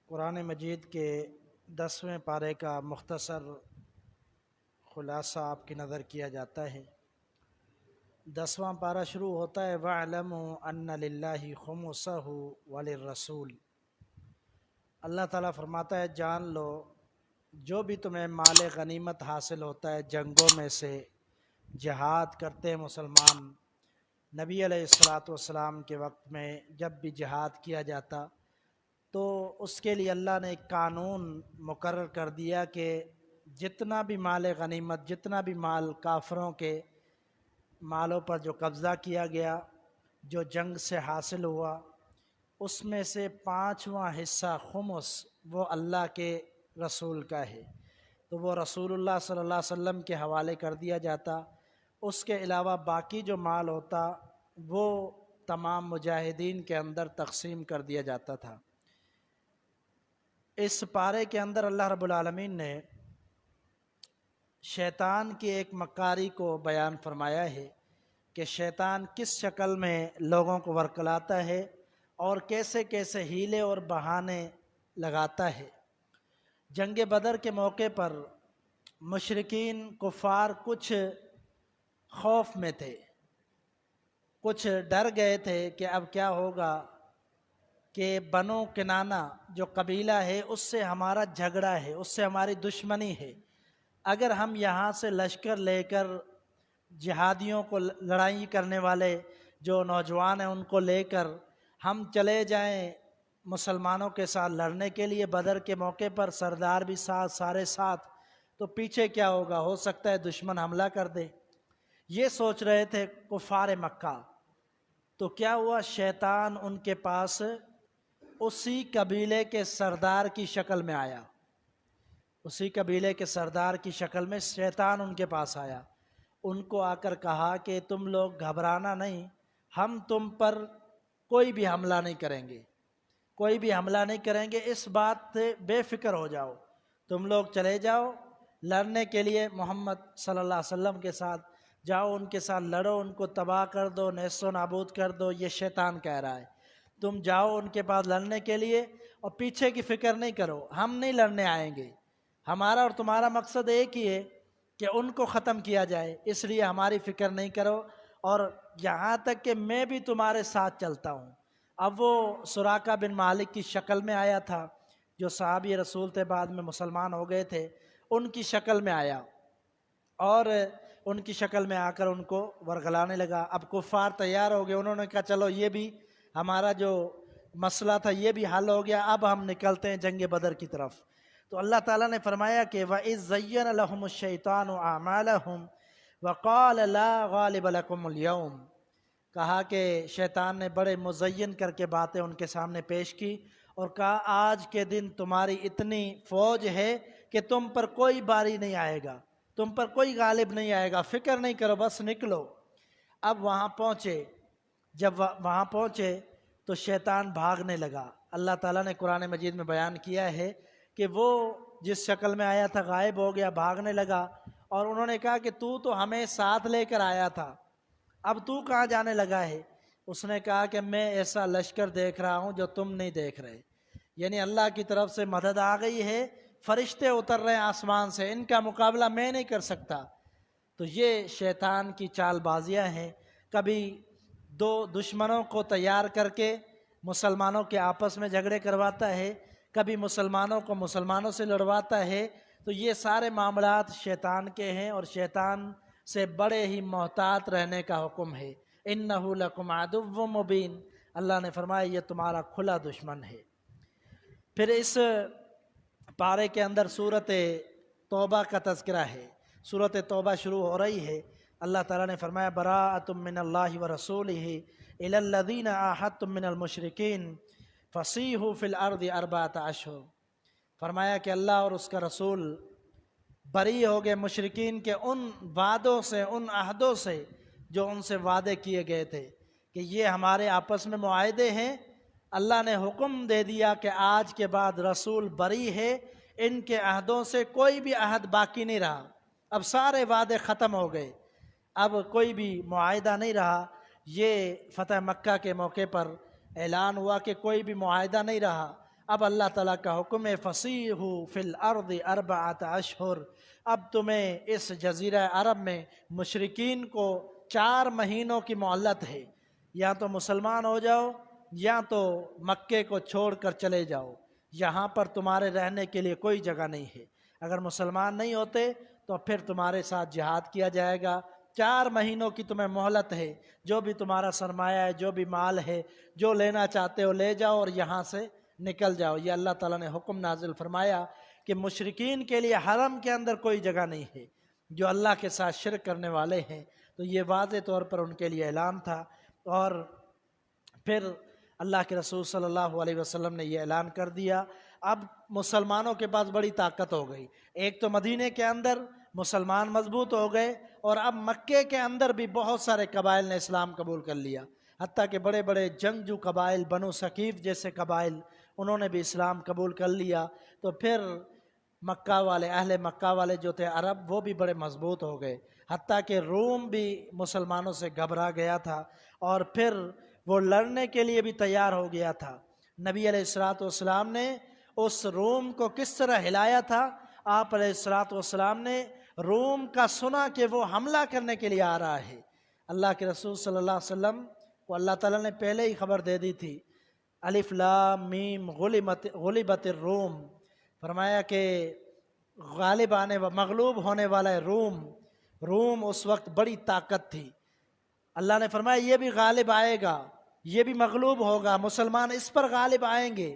قرآن مجید کے 10ویں پارے کا مختصر خلاصہ آپ کی نظر کیا جاتا ہے۔ 10واں پارہ شروع ہوتا ہے وَاعْلَمُوا أَنَّ لِلَّهِ خُمُسَهُ وَلِلرَّسُولِ۔ اللہ تعالیٰ فرماتا ہے جان لو جو بھی تمہیں مال غنیمت حاصل ہوتا ہے جنگوں میں سے، جہاد کرتے ہیں مسلمان، نبی علیہ الصلاۃ والسلام کے وقت میں جب بھی جہاد کیا جاتا تو اس کے لیے اللہ نے ایک قانون مقرر کر دیا کہ جتنا بھی مال غنیمت، جتنا بھی مال کافروں کے مالوں پر جو قبضہ کیا گیا، جو جنگ سے حاصل ہوا، اس میں سے 5واں حصہ خمس وہ اللہ کے رسول کا ہے، تو وہ رسول اللہ صلی اللہ علیہ وسلم کے حوالے کر دیا جاتا۔ اس کے علاوہ باقی جو مال ہوتا وہ تمام مجاہدین کے اندر تقسیم کر دیا جاتا تھا۔ اس پارے کے اندر اللہ رب العالمین نے شیطان کی ایک مکاری کو بیان فرمایا ہے کہ شیطان کس شکل میں لوگوں کو ورکلاتا ہے اور کیسے کیسے ہیلے اور بہانے لگاتا ہے۔ جنگ بدر کے موقع پر مشرکین کفار کچھ خوف میں تھے، کچھ ڈر گئے تھے کہ اب کیا ہوگا کہ بنو کنانہ جو قبیلہ ہے اس سے ہمارا جھگڑا ہے، اس سے ہماری دشمنی ہے، اگر ہم یہاں سے لشکر لے کر جہادیوں کو، لڑائی کرنے والے جو نوجوان ہیں ان کو لے کر ہم چلے جائیں مسلمانوں کے ساتھ لڑنے کے لیے، بدر کے موقع پر سردار بھی ساتھ، سارے ساتھ، تو پیچھے کیا ہوگا، ہو سکتا ہے دشمن حملہ کر دے، یہ سوچ رہے تھے کفار مکہ۔ تو کیا ہوا، شیطان ان کے پاس اسی قبیلے کے سردار کی شکل میں آیا، اسی قبیلے کے سردار کی شکل میں شیطان ان کے پاس آیا، ان کو آ کر کہا کہ تم لوگ گھبرانا نہیں، ہم تم پر کوئی بھی حملہ نہیں کریں گے، کوئی بھی حملہ نہیں کریں گے، اس بات سے بے فکر ہو جاؤ، تم لوگ چلے جاؤ لڑنے کے لیے محمد صلی اللہ علیہ وسلم کے ساتھ، جاؤ ان کے ساتھ لڑو، ان کو تباہ کر دو، نیست و نابود کر دو، یہ شیطان کہہ رہا ہے، تم جاؤ ان کے پاس لڑنے کے لیے اور پیچھے کی فکر نہیں کرو، ہم نہیں لڑنے آئیں گے، ہمارا اور تمہارا مقصد ایک ہی ہے کہ ان کو ختم کیا جائے، اس لیے ہماری فکر نہیں کرو، اور یہاں تک کہ میں بھی تمہارے ساتھ چلتا ہوں۔ اب وہ سراقہ بن مالک کی شکل میں آیا تھا، جو صحابی رسول تھے، بعد میں مسلمان ہو گئے تھے، ان کی شکل میں آیا اور ان کی شکل میں آ کر ان کو ورگلانے لگا۔ اب کفار تیار ہو گئے، انہوں نے کہا چلو یہ بھی ہمارا جو مسئلہ تھا یہ بھی حل ہو گیا، اب ہم نکلتے ہیں جنگ بدر کی طرف۔ تو اللہ تعالیٰ نے فرمایا کہ وَإِذْ زَيَّنَ لَهُمُ الشَّيْطَانُ أَعْمَالَهُمْ وَقَالَ لَا غَالِبَ لَكُمُ الْيَوْمَ، کہا کہ شیطان نے بڑے مزین کر کے باتیں ان کے سامنے پیش کی اور کہا آج کے دن تمہاری اتنی فوج ہے کہ تم پر کوئی باری نہیں آئے گا، تم پر کوئی غالب نہیں آئے گا، فکر نہیں کرو، بس نکلو۔ اب وہاں پہنچے، جب وہاں پہنچے تو شیطان بھاگنے لگا۔ اللہ تعالیٰ نے قرآن مجید میں بیان کیا ہے کہ وہ جس شکل میں آیا تھا غائب ہو گیا، بھاگنے لگا، اور انہوں نے کہا کہ تو ہمیں ساتھ لے کر آیا تھا، اب تو کہاں جانے لگا ہے؟ اس نے کہا کہ میں ایسا لشکر دیکھ رہا ہوں جو تم نہیں دیکھ رہے، یعنی اللہ کی طرف سے مدد آ گئی ہے، فرشتے اتر رہے ہیں آسمان سے، ان کا مقابلہ میں نہیں کر سکتا۔ تو یہ شیطان کی چال بازیاں ہیں، کبھی دو دشمنوں کو تیار کر کے مسلمانوں کے آپس میں جھگڑے کرواتا ہے، کبھی مسلمانوں کو مسلمانوں سے لڑواتا ہے، تو یہ سارے معاملات شیطان کے ہیں اور شیطان سے بڑے ہی محتاط رہنے کا حکم ہے۔ اِنَّهُ لَكُمْ عَدُوٌّ مُّبِينٌ، اللہ نے فرمایا یہ تمہارا کھلا دشمن ہے۔ پھر اس پارے کے اندر سورۃ توبہ کا تذکرہ ہے، سورۃ توبہ شروع ہو رہی ہے، اللہ تعالیٰ نے فرمایا براءۃ من اللہ ورسولہ الی الذین عاہدتم من المشرکین فسیحوا فی الارض اربعۃ اشہر، فرمایا کہ اللہ اور اس کا رسول بری ہو گئے مشرکین کے ان وعدوں سے، ان عہدوں سے جو ان سے وعدے کیے گئے تھے کہ یہ ہمارے آپس میں معاہدے ہیں، اللہ نے حکم دے دیا کہ آج کے بعد رسول بری ہے، ان کے عہدوں سے کوئی بھی عہد باقی نہیں رہا، اب سارے وعدے ختم ہو گئے، اب کوئی بھی معاہدہ نہیں رہا۔ یہ فتح مکہ کے موقع پر اعلان ہوا کہ کوئی بھی معاہدہ نہیں رہا، اب اللہ تعالیٰ کا حکم ہے فصیحوا فی الارض اربعۃ اشہر، اب تمہیں اس جزیرہ عرب میں مشرکین کو 4 مہینوں کی مہلت ہے، یا تو مسلمان ہو جاؤ یا تو مکے کو چھوڑ کر چلے جاؤ، یہاں پر تمہارے رہنے کے لیے کوئی جگہ نہیں ہے۔ اگر مسلمان نہیں ہوتے تو پھر تمہارے ساتھ جہاد کیا جائے گا، 4 مہینوں کی تمہیں مہلت ہے، جو بھی تمہارا سرمایہ ہے، جو بھی مال ہے، جو لینا چاہتے ہو لے جاؤ اور یہاں سے نکل جاؤ۔ یہ اللہ تعالیٰ نے حکم نازل فرمایا کہ مشرکین کے لیے حرم کے اندر کوئی جگہ نہیں ہے، جو اللہ کے ساتھ شرک کرنے والے ہیں، تو یہ واضح طور پر ان کے لیے اعلان تھا۔ اور پھر اللہ کے رسول صلی اللہ علیہ وسلم نے یہ اعلان کر دیا، اب مسلمانوں کے پاس بڑی طاقت ہو گئی، ایک تو مدینے کے اندر مسلمان مضبوط ہو گئے، اور اب مکے کے اندر بھی بہت سارے قبائل نے اسلام قبول کر لیا، حتیٰ کہ بڑے بڑے جنگجو قبائل، بنو ثقیف جیسے قبائل، انہوں نے بھی اسلام قبول کر لیا۔ تو پھر مکہ والے، اہل مکہ والے جو تھے عرب، وہ بھی بڑے مضبوط ہو گئے، حتیٰ کہ روم بھی مسلمانوں سے گھبرا گیا تھا، اور پھر وہ لڑنے کے لیے بھی تیار ہو گیا تھا۔ نبی علیہ الصلوۃ والسلام نے اس روم کو کس طرح ہلایا تھا؟ آپ علیہ الصلوۃ والسلام نے روم کا سنا کہ وہ حملہ کرنے کے لیے آ رہا ہے، اللہ کے رسول صلی اللہ علیہ وسلم کو اللہ تعالیٰ نے پہلے ہی خبر دے دی تھی، الف لام میم غلبت الروم، فرمایا کہ غالب آنے و مغلوب ہونے والا ہے روم۔ روم اس وقت بڑی طاقت تھی، اللہ نے فرمایا یہ بھی غالب آئے گا، یہ بھی مغلوب ہوگا، مسلمان اس پر غالب آئیں گے،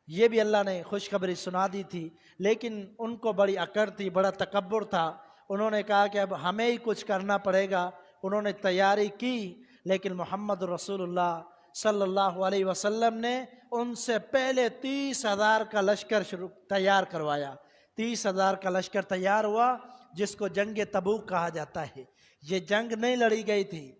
یہ بھی اللہ نے خوشخبری سنا دی تھی۔ لیکن ان کو بڑی اکڑ تھی، بڑا تکبر تھا، انہوں نے کہا کہ اب ہمیں ہی کچھ کرنا پڑے گا، انہوں نے تیاری کی، لیکن محمد رسول اللہ صلی اللہ علیہ وسلم نے ان سے پہلے 30,000 کا لشکر تیار کروایا۔ 30,000 کا لشکر تیار ہوا، جس کو جنگ تبوک کہا جاتا ہے۔ یہ جنگ نہیں لڑی گئی تھی،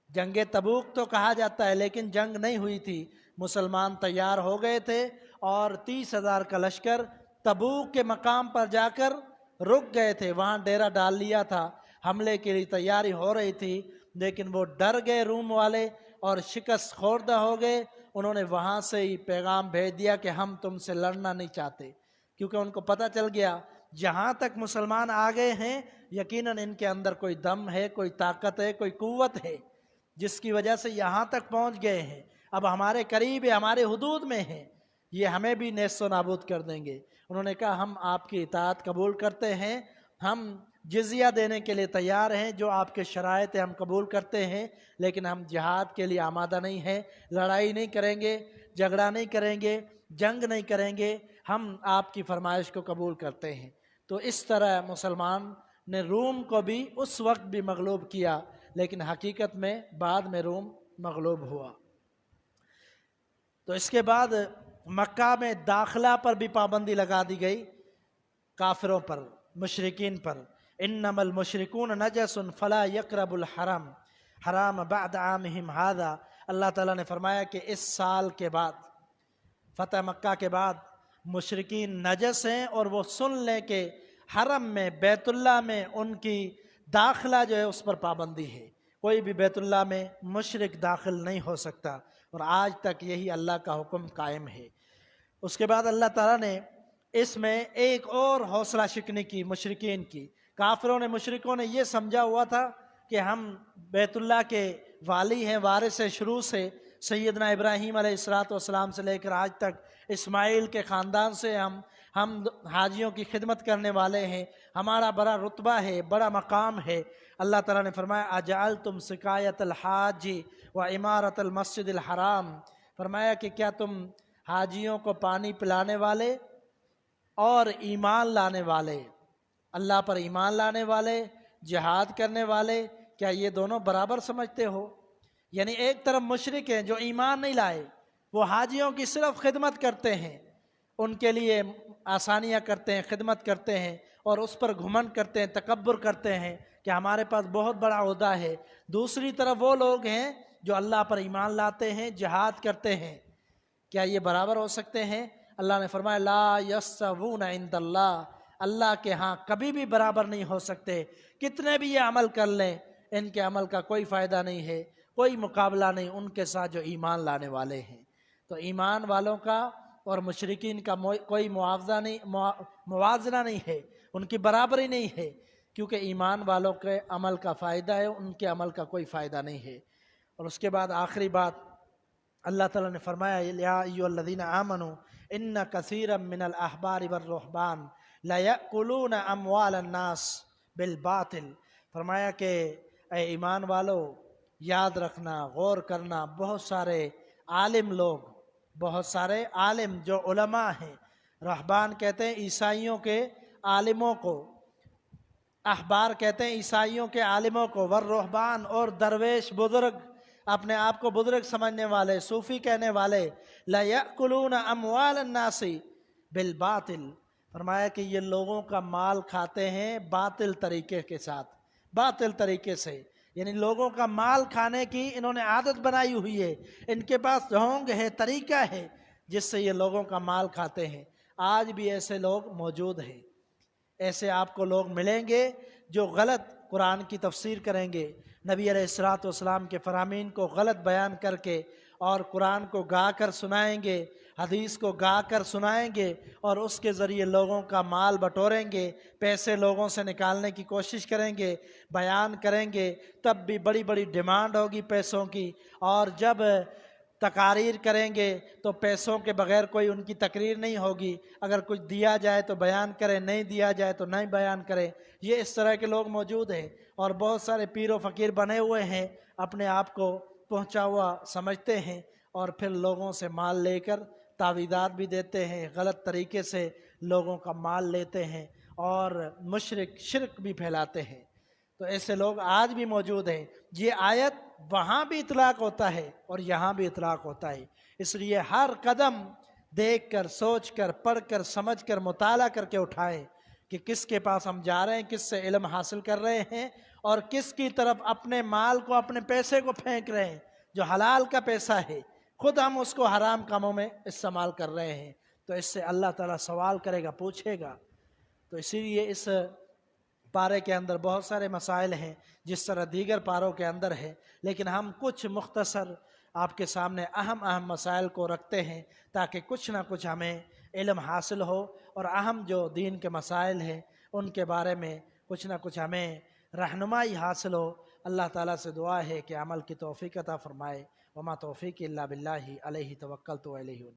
جنگ تبوک تو کہا جاتا ہے لیکن جنگ نہیں ہوئی تھی، مسلمان تیار ہو گئے تھے، اور 30,000 کا لشکر تبوک کے مقام پر جا کر رک گئے تھے، وہاں ڈیرا ڈال لیا تھا، حملے کے لیے تیاری ہو رہی تھی، لیکن وہ ڈر گئے روم والے اور شکست خوردہ ہو گئے۔ انہوں نے وہاں سے ہی پیغام بھیج دیا کہ ہم تم سے لڑنا نہیں چاہتے، کیونکہ ان کو پتہ چل گیا جہاں تک مسلمان آ گئے ہیں یقیناً ان کے اندر کوئی دم ہے، کوئی طاقت ہے، کوئی قوت ہے، جس کی وجہ سے یہاں تک پہنچ گئے ہیں، اب ہمارے قریب ہے، ہمارے حدود میں ہیں، یہ ہمیں بھی نیست و نابود کر دیں گے۔ انہوں نے کہا ہم آپ کی اطاعت قبول کرتے ہیں، ہم جزیہ دینے کے لیے تیار ہیں، جو آپ کے شرائط ہیں ہم قبول کرتے ہیں، لیکن ہم جہاد کے لیے آمادہ نہیں ہیں، لڑائی نہیں کریں گے، جھگڑا نہیں کریں گے، جنگ نہیں کریں گے، ہم آپ کی فرمائش کو قبول کرتے ہیں۔ تو اس طرح مسلمان نے روم کو بھی اس وقت بھی مغلوب کیا، لیکن حقیقت میں بعد میں روم مغلوب ہوا۔ تو اس کے بعد مکہ میں داخلہ پر بھی پابندی لگا دی گئی، کافروں پر، مشرکین پر۔ انما المشرکون نجس فلا یقربوا الحرم حرام بعد عامہم ھذا، اللہ تعالیٰ نے فرمایا کہ اس سال کے بعد، فتح مکہ کے بعد، مشرکین نجس ہیں، اور وہ سن لیں کہ حرم میں، بیت اللہ میں ان کی داخلہ جو ہے اس پر پابندی ہے، کوئی بھی بیت اللہ میں مشرک داخل نہیں ہو سکتا، اور آج تک یہی اللہ کا حکم قائم ہے۔ اس کے بعد اللہ تعالیٰ نے اس میں ایک اور حوصلہ شکنی کی مشرکین کی، کافروں نے، مشرکوں نے یہ سمجھا ہوا تھا کہ ہم بیت اللہ کے والی ہیں، وارث ہیں، شروع سے سیدنا ابراہیم علیہ السلام سے لے کر آج تک اسماعیل کے خاندان سے ہم حاجیوں کی خدمت کرنے والے ہیں، ہمارا بڑا رتبہ ہے، بڑا مقام ہے۔ اللہ تعالیٰ نے فرمایا اجعلتم سقایۃ الحاج و عمارت المسجد الحرام، فرمایا کہ کیا تم حاجیوں کو پانی پلانے والے اور ایمان لانے والے، اللہ پر ایمان لانے والے، جہاد کرنے والے، کیا یہ دونوں برابر سمجھتے ہو؟ یعنی ایک طرف مشرک ہیں جو ایمان نہیں لائے، وہ حاجیوں کی صرف خدمت کرتے ہیں، ان کے لیے آسانیاں کرتے ہیں، خدمت کرتے ہیں، اور اس پر گھمنڈ کرتے ہیں، تکبر کرتے ہیں کہ ہمارے پاس بہت بڑا عہدہ ہے۔ دوسری طرف وہ لوگ ہیں جو اللہ پر ایمان لاتے ہیں، جہاد کرتے ہیں، کیا یہ برابر ہو سکتے ہیں؟ اللہ نے فرمایا لا یستوون عند اللہ، اللہ کے ہاں کبھی بھی برابر نہیں ہو سکتے، کتنے بھی یہ عمل کر لیں ان کے عمل کا کوئی فائدہ نہیں ہے، کوئی مقابلہ نہیں ان کے ساتھ جو ایمان لانے والے ہیں۔ تو ایمان والوں کا اور مشرکین کا کوئی موازنہ نہیں ہے، ان کی برابری نہیں ہے، کیونکہ ایمان والوں کے عمل کا فائدہ ہے، ان کے عمل کا کوئی فائدہ نہیں ہے۔ اور اس کے بعد آخری بات اللہ تعالیٰ نے فرمایا یا ایھا الذین آمنوا ان کثیرا من الاحبار والرہبان لیأکلون اموال الناس بالباطل، فرمایا کہ اے ایمان والو یاد رکھنا، غور کرنا، بہت سارے عالم جو علماء ہیں، رہبان کہتے ہیں عیسائیوں کے عالموں کو، احبار کہتے ہیں عیسائیوں کے عالموں کو، والرہبان اور درویش بزرگ، اپنے آپ کو بزرگ سمجھنے والے، صوفی کہنے والے، لا یأکلون اموال الناس بالباطل، فرمایا کہ یہ لوگوں کا مال کھاتے ہیں باطل طریقے کے ساتھ، باطل طریقے سے، یعنی لوگوں کا مال کھانے کی انہوں نے عادت بنائی ہوئی ہے، ان کے پاس ڈھونگ ہے، طریقہ ہے جس سے یہ لوگوں کا مال کھاتے ہیں۔ آج بھی ایسے لوگ موجود ہیں، ایسے آپ کو لوگ ملیں گے جو غلط قرآن کی تفسیر کریں گے، نبی علیہ الصلوۃ والسلام کے فرامین کو غلط بیان کر کے، اور قرآن کو گا کر سنائیں گے، حدیث کو گا کر سنائیں گے، اور اس کے ذریعے لوگوں کا مال بٹوریں گے، پیسے لوگوں سے نکالنے کی کوشش کریں گے، بیان کریں گے، تب بھی بڑی بڑی ڈیمانڈ ہوگی پیسوں کی، اور جب تقاریر کریں گے تو پیسوں کے بغیر کوئی ان کی تقریر نہیں ہوگی، اگر کچھ دیا جائے تو بیان کریں، نہیں دیا جائے تو نہیں بیان کریں۔ یہ اس طرح کے لوگ موجود ہیں، اور بہت سارے پیر و فقیر بنے ہوئے ہیں، اپنے آپ کو پہنچا ہوا سمجھتے ہیں، اور پھر لوگوں سے مال لے کر تعویذات بھی دیتے ہیں، غلط طریقے سے لوگوں کا مال لیتے ہیں، اور شرک بھی پھیلاتے ہیں۔ تو ایسے لوگ آج بھی موجود ہیں۔ یہ آیت وہاں بھی اطلاق ہوتا ہے اور یہاں بھی اطلاق ہوتا ہے، اس لیے ہر قدم دیکھ کر، سوچ کر، پڑھ کر، سمجھ کر، مطالعہ کر کے اٹھائیں کہ کس کے پاس ہم جا رہے ہیں، کس سے علم حاصل کر رہے ہیں، اور کس کی طرف اپنے مال کو، اپنے پیسے کو پھینک رہے ہیں۔ جو حلال کا پیسہ ہے خود ہم اس کو حرام کاموں میں استعمال کر رہے ہیں، تو اس سے اللہ تعالیٰ سوال کرے گا، پوچھے گا۔ تو اسی لیے اس پارے کے اندر بہت سارے مسائل ہیں جس طرح دیگر پاروں کے اندر ہے، لیکن ہم کچھ مختصر آپ کے سامنے اہم مسائل کو رکھتے ہیں تاکہ کچھ نہ کچھ ہمیں علم حاصل ہو، اور اہم جو دین کے مسائل ہیں ان کے بارے میں کچھ نہ کچھ ہمیں رہنمائی حاصل ہو۔ اللہ تعالیٰ سے دعا ہے کہ عمل کی توفیق عطا فرمائے۔ وما توفیق الا باللہ علیہ توکلت و الیہ انیب۔